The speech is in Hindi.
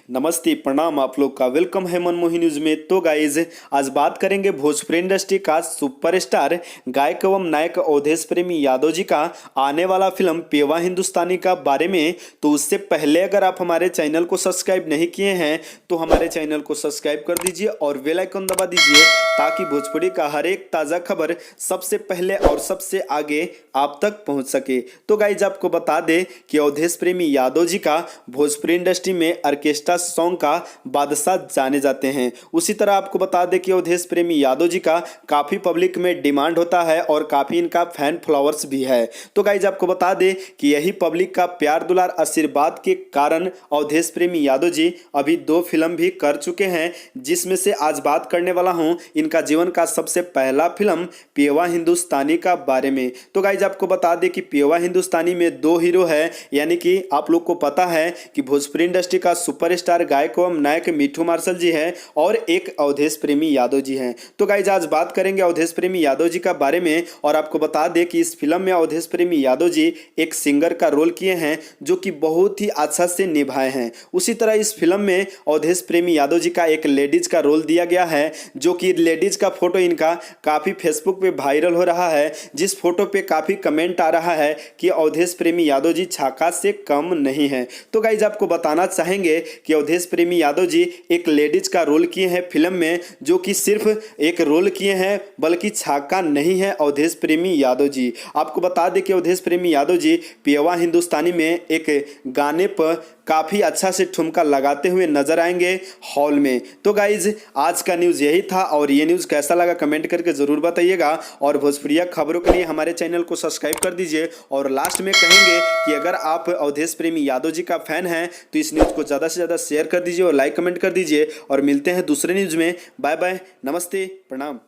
नमस्ते, प्रणाम। आप लोग का वेलकम है मनमोही न्यूज में। तो गाइज, आज बात करेंगे भोजपुरी इंडस्ट्री का सुपरस्टार गायक एवं नायक अवधेश प्रेमी यादव जी का आने वाला फिल्म पेवा हिंदुस्तानी का बारे में। तो उससे पहले अगर आप हमारे चैनल को सब्सक्राइब नहीं किए हैं तो हमारे चैनल को सब्सक्राइब कर दीजिए और बेल आइकन दबा दीजिए, ताकि भोजपुरी का हर एक ताज़ा खबर सबसे पहले और सबसे आगे आप तक पहुंच सके। तो गाइज, आपको बता दें कि अवधेश प्रेमी यादव जी का भोजपुरी इंडस्ट्री में ऑर्केस्ट्रा सॉन्ग का बादशाह जाने जाते हैं। उसी तरह आपको बता दें कि अवधेश प्रेमी यादव जी का काफ़ी पब्लिक में डिमांड होता है और काफ़ी इनका फैन फॉलोअर्स भी है। तो गाइज, आपको बता दें कि यही पब्लिक का प्यार दुलार आशीर्वाद के कारण अवधेश प्रेमी यादव जी अभी 2 फिल्म भी कर चुके हैं, जिसमें से आज बात करने वाला हूं इनका जीवन का सबसे पहला फिल्म पेवा हिंदुस्तानी का बारे में। तो गाइज, आपको बता दें कि पेवा हिंदुस्तानी में 2 हीरो है, यानी कि आप लोग को पता है कि भोजपुरी इंडस्ट्री का सुपरस्टार गायक एवं नायक मिठू मार्शल जी हैं और एक अवधेश प्रेमी यादव जी हैं। तो गाइज, आज बात करेंगे अवधेश प्रेमी यादव जी का बारे में और आपको बता दें कि इस फिल्म में अवधेश प्रेमी यादव जी एक सिंगर का रोल किए हैं, जो कि बहुत ही अच्छा से निभाए हैं। उसी तरह इस फिल्म में अवधेश प्रेमी यादव जी का एक लेडीज का रोल दिया गया है, जो कि लेडीज का फोटो इनका काफ़ी फेसबुक पे वायरल हो रहा है, जिस फोटो पे काफ़ी कमेंट आ रहा है कि अवधेश प्रेमी यादव जी छाका से कम नहीं है। तो गाइज, आपको बताना चाहेंगे कि अवधेश प्रेमी यादव जी एक लेडीज का रोल किए हैं फिल्म में, जो कि सिर्फ एक रोल किए हैं, बल्कि छाका नहीं है अवधेश प्रेमी यादव जी। आपको बता दें कि अवधेश प्रेमी यादव जी पेवा हिंदुस्तानी में एक गाने पर काफ़ी अच्छा से ठुमका लगाते हुए नजर आएंगे हॉल में। तो गाइज, आज का न्यूज़ यही था और ये न्यूज़ कैसा लगा कमेंट करके ज़रूर बताइएगा और भोजपुरिया खबरों के लिए हमारे चैनल को सब्सक्राइब कर दीजिए। और लास्ट में कहेंगे कि अगर आप अवधेश प्रेमी यादव जी का फैन हैं तो इस न्यूज़ को ज़्यादा से ज़्यादा शेयर कर दीजिए और लाइक कमेंट कर दीजिए। और मिलते हैं दूसरे न्यूज़ में। बाय बाय, नमस्ते, प्रणाम।